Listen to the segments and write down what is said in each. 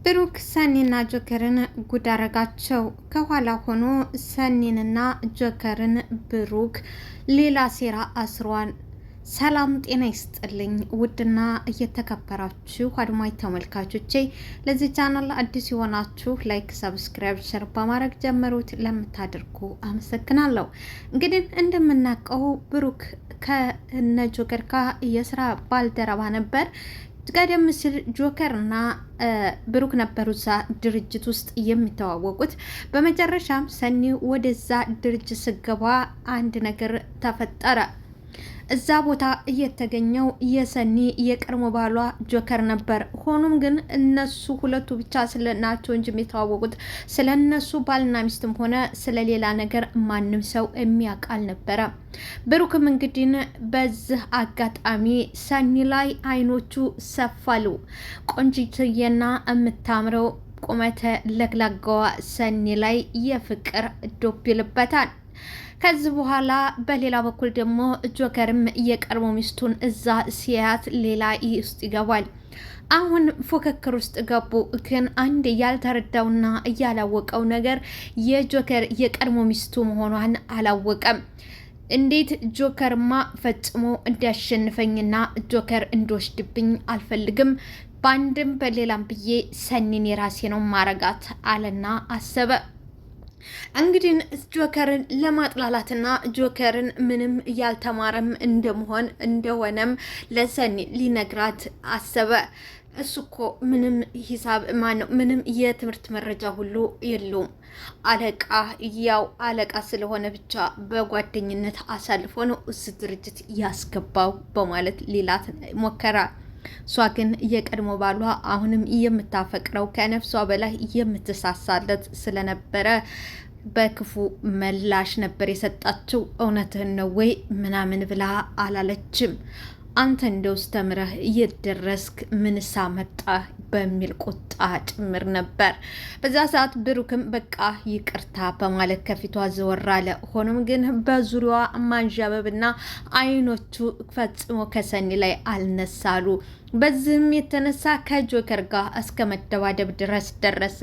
ብሩክ ሰኒና ጆከርን ጉድ አረጋቸው። ከኋላ ሆኖ ሰኒንና ጆከርን ብሩክ ሌላ ሴራ አስሯል። ሰላም ጤና ይስጥልኝ ውድና እየተከበራችሁ አድማጭ ተመልካቾቼ፣ ለዚህ ቻናል አዲስ የሆናችሁ ላይክ፣ ሰብስክራይብ፣ ሸር በማድረግ ጀምሩት። ለምታደርጉ አመሰግናለሁ። እንግዲህ እንደምናውቀው ብሩክ ከነ ጆከር ጋር የስራ ባልደረባ ነበር። ቀደም ሲል ጆከርና ብሩክ ነበሩ እዛ ድርጅት ውስጥ የሚተዋወቁት። በመጨረሻም ሰኒ ወደዛ ድርጅት ስገባ አንድ ነገር ተፈጠረ። እዛ ቦታ እየተገኘው የሰኒ የቀድሞ ባሏ ጆከር ነበር። ሆኖም ግን እነሱ ሁለቱ ብቻ ስለናቸው እንጂ የሚተዋወቁት ስለነሱ ባልና ሚስትም ሆነ ስለሌላ ነገር ማንም ሰው የሚያውቅ አልነበረ። ብሩክም እንግዲህ በዚህ አጋጣሚ ሰኒ ላይ አይኖቹ ሰፋሉ። ቆንጂትዬና የምታምረው ቁመተ ለግላጋዋ ሰኒ ላይ የፍቅር ዶብ ይልበታል። ከዚህ በኋላ በሌላ በኩል ደግሞ ጆከርም የቀድሞ ሚስቱን እዛ ሲያት ሌላ ውስጥ ይገባል። አሁን ፉክክር ውስጥ ገቡ። ግን አንድ ያልተረዳውና እያላወቀው ነገር የጆከር የቀድሞ ሚስቱ መሆኗን አላወቀም። እንዴት ጆከርማ ፈጽሞ እንዲያሸንፈኝና ጆከር እንዲወስድብኝ አልፈልግም፣ በአንድም በሌላም ብዬ ሰኒን የራሴ ነው ማረጋት አለና አሰበ። እንግዲህ ጆከርን ለማጥላላትና ጆከርን ምንም ያልተማረም እንደሆነም ለሰኒ ሊነግራት አሰበ። እሱ እኮ ምንም ሂሳብ ምንም የትምህርት መረጃ ሁሉ የለውም፣ አለቃ ስለሆነ ብቻ በጓደኝነት አሳልፎ ነው እዚህ ድርጅት ያስገባው በማለት ሊላት ሞከራ። እሷ ግን የቀድሞ ባሏ አሁንም የምታፈቅረው ከነፍሷ በላይ የምትሳሳለት ስለነበረ በክፉ መላሽ ነበር የሰጣችው። እውነትህን ነው ወይ ምናምን ብላ አላለችም። አንተ እንደውስ ተምረህ እየደረስክ ምንሳ መጣ በሚል ቁጣ ጭምር ነበር። በዛ ሰዓት ብሩክም በቃ ይቅርታ በማለት ከፊቷ ዘወር አለ። ሆኖም ግን በዙሪያዋ ማንዣበብና አይኖቹ ፈጽሞ ከሰኒ ላይ አልነሳሉ። በዚህም የተነሳ ከጆከር ጋር እስከ መደባደብ ድረስ ደረሰ።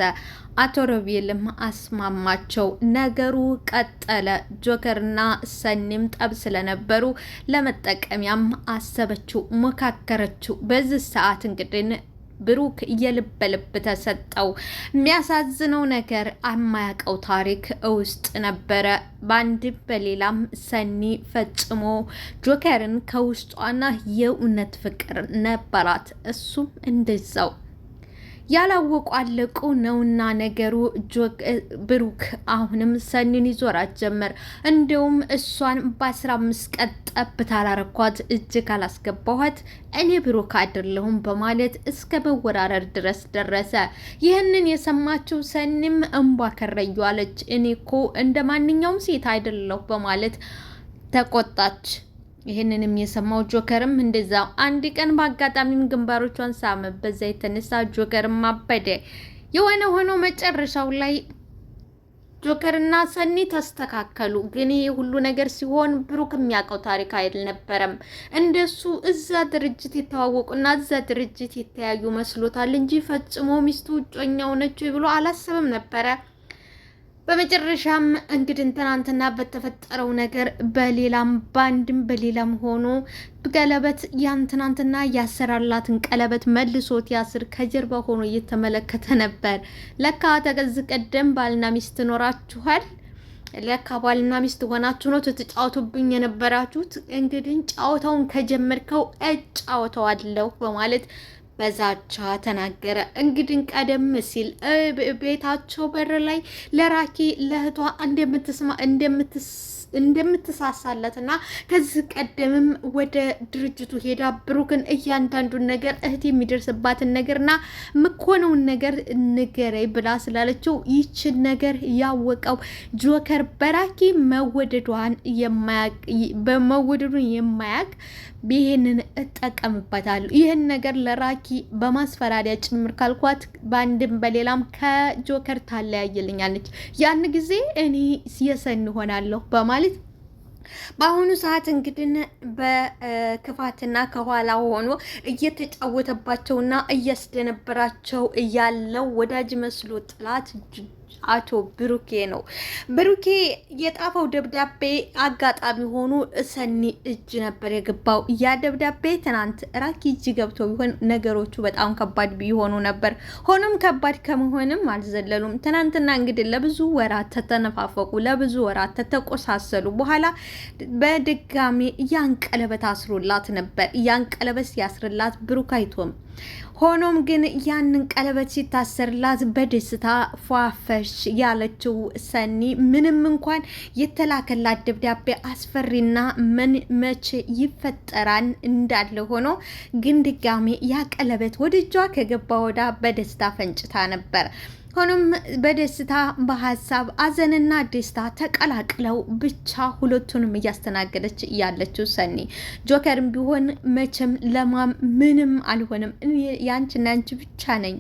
አቶ ሮቤልም አስማማቸው። ነገሩ ቀጠለ። ጆከርና ሰኒም ጠብ ስለነበሩ ለመጠቀሚያም አሰበችው፣ ሞካከረችው። በዚህ ሰዓት እንግዲህ ብሩክ የልብ ልብ ተሰጠው። የሚያሳዝነው ነገር የማያውቀው ታሪክ ውስጥ ነበረ። በአንድም በሌላም ሰኒ ፈጽሞ ጆከርን ከውስጧና የእውነት ፍቅር ነበራት። እሱም እንደዛው ያላወቁ አለቁ ነውና ነገሩ። ብሩክ አሁንም ሰኒን ይዞራት ጀመር። እንደውም እሷን በ15 ቀን ጠብታ አላረኳት እጅ ካላስገባኋት እኔ ብሩክ አይደለሁም በማለት እስከ መወራረር ድረስ ደረሰ። ይህንን የሰማችው ሰኒም እንቧ ከረዩአለች። እኔ እኮ እንደ ማንኛውም ሴት አይደለሁ በማለት ተቆጣች። ይህንንም የሰማው ጆከርም እንደዛው አንድ ቀን በአጋጣሚም ግንባሮቿን ሳመ። በዛ የተነሳ ጆከርም አበደ። የሆነ ሆኖ መጨረሻው ላይ ጆከርና ሰኒ ተስተካከሉ። ግን ይሄ ሁሉ ነገር ሲሆን ብሩክ የሚያውቀው ታሪክ አልነበረም። እንደሱ እዛ ድርጅት የተዋወቁና እዛ ድርጅት የተያዩ መስሎታል እንጂ ፈጽሞ ሚስቱ እጮኛው ነች ብሎ አላሰበም ነበረ። በመጨረሻም እንግዲህ ትናንትና በተፈጠረው ነገር በሌላም ባንድም በሌላም ሆኖ ቀለበት ያን ትናንትና ያሰራላትን ቀለበት መልሶት ያስር ከጀርባ ሆኖ እየተመለከተ ነበር። ለካ ተገዝ ቀደም ባልና ሚስት ኖራችኋል፣ ለካ ባልና ሚስት ሆናችሁ ነው ተጫውቱብኝ የነበራችሁት። እንግዲህ ጫወታውን ከጀመርከው እጫወተዋለሁ በማለት በዛቻ ተናገረ። እንግዲህ ቀደም ሲል ቤታቸው በር ላይ ለራኪ ለእህቷ እንደምትሳሳለትና ከዚህ ቀደምም ወደ ድርጅቱ ሄዳ ብሩክን እያንዳንዱን ነገር እህት የሚደርስባትን ነገርና ምኮነውን ነገር ንገረኝ ብላ ስላለችው ይችን ነገር ያወቀው ጆከር በራኪ መወደዱን የማያቅ ይህንን እጠቀምበታለሁ፣ ይህን ነገር ለራኪ በማስፈራሪያ ጭምር ካልኳት በአንድም በሌላም ከጆከር ታለያየልኛለች፣ ያን ጊዜ እኔ የሰኒ ሆናለሁ በማለት በአሁኑ ሰዓት እንግዲህ በክፋትና ከኋላ ሆኖ እየተጫወተባቸውና እያስደነበራቸው ያለው ወዳጅ መስሎ ጥላት አቶ ብሩኬ ነው። ብሩኬ የጣፈው ደብዳቤ አጋጣሚ ሆኖ ሰኒ እጅ ነበር የገባው። ያ ደብዳቤ ትናንት ራኪ እጅ ገብቶ ቢሆን ነገሮቹ በጣም ከባድ ቢሆኑ ነበር። ሆኖም ከባድ ከመሆንም አልዘለሉም። ትናንትና እንግዲህ ለብዙ ወራት ተተነፋፈቁ፣ ለብዙ ወራት ተተቆሳሰሉ። በኋላ በድጋሚ ያን ቀለበት አስሮላት ነበር። ያን ቀለበት ሲያስርላት ብሩክ አይቶም ሆኖም ግን ያንን ቀለበት ሲታሰርላት በደስታ ፏፈሽ ያለችው ሰኒ ምንም እንኳን የተላከላት ደብዳቤ አስፈሪና መቼ ይፈጠራል እንዳለ ሆኖ ግን ድጋሜ ያ ቀለበት ወደ እጇ ከገባ ወዳ በደስታ ፈንጭታ ነበር። ሆኖም በደስታ በሀሳብ አዘንና ደስታ ተቀላቅለው ብቻ ሁለቱንም እያስተናገደች ያለችው ሰኒ ጆከርም ቢሆን መቼም ለማም ምንም አልሆንም፣ ያንቺና ያንቺ ብቻ ነኝ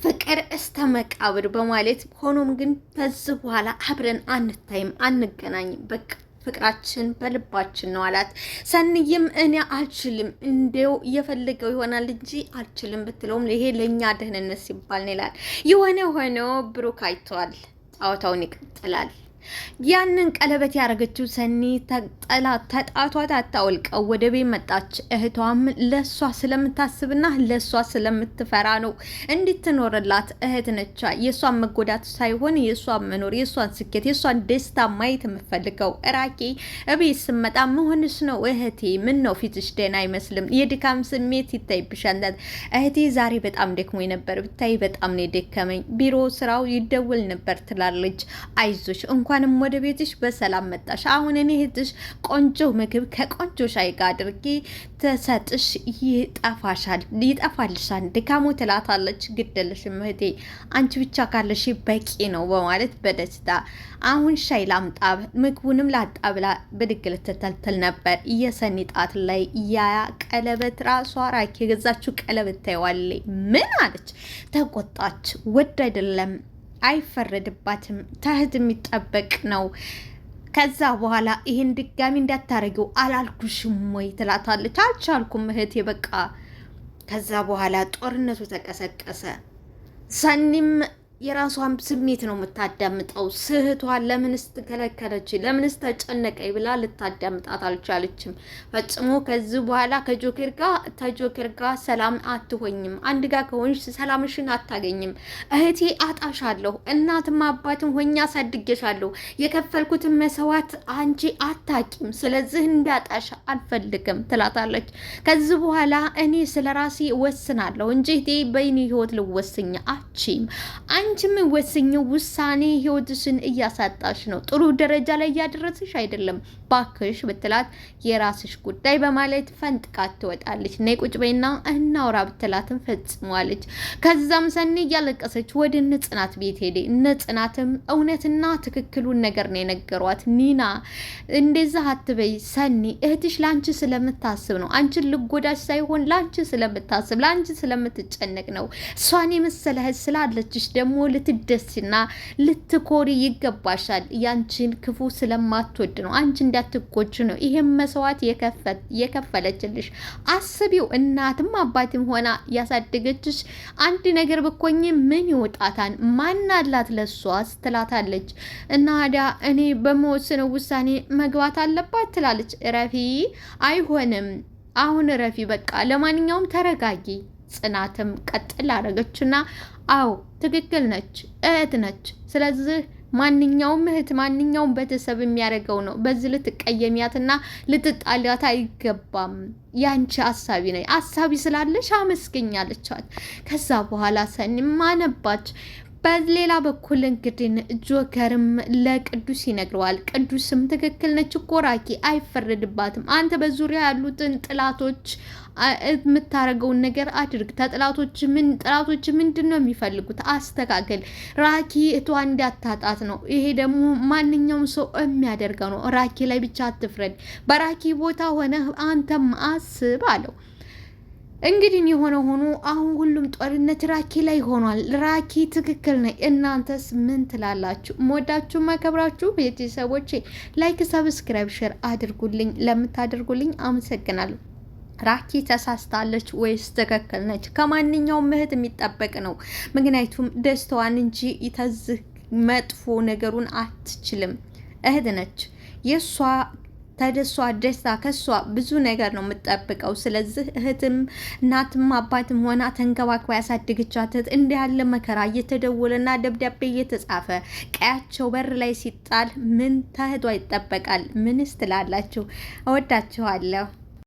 ፍቅር እስተ መቃብር በማለት ሆኖም ግን ከዚህ በኋላ አብረን አንታይም፣ አንገናኝም፣ በቃ ፍቅራችን በልባችን ነው አላት። ሰኒይም እኔ አልችልም እንዴው እየፈለገው ይሆናል እንጂ አልችልም ብትለውም ይሄ ለእኛ ደህንነት ሲባል ነው ይላል። የሆነ ሆኖ ብሩክ አይቷል። ጨዋታውን ይቀጥላል። ያንን ቀለበት ያደረገችው ሰኒ ተጣቷት አታወልቀው ወደ ቤት መጣች። እህቷም ለሷ ስለምታስብና ለሷ ስለምትፈራ ነው እንድትኖርላት እህት ነቻ። የሷን መጎዳት ሳይሆን የሷን መኖር፣ የሷን ስኬት፣ የሷን ደስታ ማየት የምፈልገው። ራኬ እቤት ስመጣ መሆንሽ ነው እህቴ። ምን ነው ፊትሽ ደህና አይመስልም፣ የድካም ስሜት ይታይብሻል። እህቴ ዛሬ በጣም ደክሞኝ ነበር፣ ብታይ በጣም ነው የደከመኝ፣ ቢሮ ስራው ይደውል ነበር ትላለች። አይዞሽ እንኳንም ወደ ቤትሽ በሰላም መጣሽ። አሁን እኔ እህትሽ ቆንጆ ምግብ ከቆንጆ ሻይ ጋር አድርጌ ተሰጥሽ ይጠፋልሻል ድካሙ ትላታለች። ግደለሽም እህቴ አንቺ ብቻ ካለሽ በቂ ነው በማለት በደስታ አሁን ሻይ ላምጣ ምግቡንም ላጣ ብላ ብድግ ልትተልትል ነበር። የሰኒ ጣት ላይ ያ ቀለበት ራሷ ራኪ የገዛችው ቀለበት ታይዋለች። ምን አለች? ተቆጣች። ወድ አይደለም አይፈረድባትም፣ ተህት የሚጠበቅ ነው። ከዛ በኋላ ይሄን ድጋሚ እንዳታረጊው አላልኩሽም ወይ ትላታለች። አልቻልኩም እህቴ በቃ። ከዛ በኋላ ጦርነቱ ተቀሰቀሰ። ሰኒም የራሷን ስሜት ነው የምታዳምጠው። ስህቷን ለምንስ ተከለከለች፣ ለምንስ ተጨነቀኝ ብላ ልታዳምጣት አልቻለችም ፈጽሞ። ከዚህ በኋላ ከጆከር ጋር ሰላም አትሆኝም። አንድ ጋር ከሆንሽ ሰላምሽን አታገኝም። እህቴ አጣሻለሁ፣ እናትም አባትም ሆኜ አሳድጌሻለሁ። የከፈልኩትን መስዋዕት አንቺ አታቂም። ስለዚህ እንዳጣሽ አልፈልግም ትላታለች። ከዚህ በኋላ እኔ ስለ ራሴ ወስናለሁ እንጂ እህቴ በይኔ ህይወት ልወስኝ አቺም አንቺም ወስኝው ውሳኔ ህይወትሽን እያሳጣሽ ነው፣ ጥሩ ደረጃ ላይ እያደረስሽ አይደለም፣ ባክሽ ብትላት የራስሽ ጉዳይ በማለት ፈንጥቃት ትወጣለች። ነይ ቁጭ በይና እናውራ ብትላትም ፈጽሟለች። ከዛም ሰኒ እያለቀሰች ወደ ነጽናት ቤት ሄደ። ነጽናትም እውነትና ትክክሉን ነገር ነው የነገሯት። ኒና እንደዛ አትበይ ሰኒ፣ እህትሽ ላንቺ ስለምታስብ ነው፣ አንቺን ልጎዳሽ ሳይሆን ላንቺ ስለምታስብ ላንቺ ስለምትጨነቅ ነው። እሷን የመሰለ እህት ስላለችሽ ደግሞ ልትደስና ልትኮሪ ይገባሻል። ያንቺን ክፉ ስለማትወድ ነው፣ አንቺ እንዳትጎጂ ነው ይሄን መስዋዕት የከፈለችልሽ። አስቢው፣ እናትም አባትም ሆና ያሳደገችሽ አንድ ነገር ብኮኝ ምን ይወጣታል? ማናላት ለሷስ ትላታለች። እና ታዲያ እኔ በመወስነው ውሳኔ መግባት አለባት ትላለች። ረፊ አይሆንም፣ አሁን ረፊ በቃ ለማንኛውም ተረጋጊ። ጽናትም ቀጥል አደረገችና አው ትክክል ነች፣ እህት ነች። ስለዚህ ማንኛውም እህት ማንኛውም ቤተሰብ የሚያደርገው ነው። በዚህ ልትቀየሚያትና ልትጣሊያት አይገባም። ያንቺ አሳቢ ነኝ፣ አሳቢ ስላለሽ አመስገኛለቻት። ከዛ በኋላ ሰኒም አነባች። በሌላ በኩል እንግዲህ ጆከርም ለቅዱስ ይነግረዋል። ቅዱስም ትክክል ነች እኮ ራኪ አይፈረድባትም። አንተ በዙሪያ ያሉትን ጥላቶች የምታረገውን ነገር አድርግ። ጥላቶች ምንድን ነው የሚፈልጉት? አስተካከል። ራኪ እቷ እንዳታጣት ነው። ይሄ ደግሞ ማንኛውም ሰው የሚያደርገው ነው። ራኪ ላይ ብቻ አትፍረድ። በራኪ ቦታ ሆነ አንተም አስብ አለው። እንግዲህ የሆነ ሆኖ አሁን ሁሉም ጦርነት ራኪ ላይ ሆኗል። ራኪ ትክክል ነኝ። እናንተስ ምን ትላላችሁ? መወዳችሁ ማከብራችሁ ቤተሰቦቼ ላይክ፣ ሰብስክራይብ፣ ሼር አድርጉልኝ። ለምታደርጉልኝ አመሰግናለሁ። ራኪ ተሳስታለች ወይስ ትክክል ነች? ከማንኛውም እህት የሚጠበቅ ነው። ምክንያቱም ደስታዋን እንጂ ተዝህ መጥፎ ነገሩን አትችልም። እህት ነች። የእሷ ተደሷ ደስታ ከሷ ብዙ ነገር ነው የምጠብቀው። ስለዚህ እህትም እናትም አባትም ሆና ተንከባክባ ያሳደገቻት እህት እንዲህ ያለ መከራ እየተደወለና ደብዳቤ እየተጻፈ ቀያቸው በር ላይ ሲጣል ምን ተህቷ ይጠበቃል? ምንስ ትላላችሁ? እወዳችኋለሁ።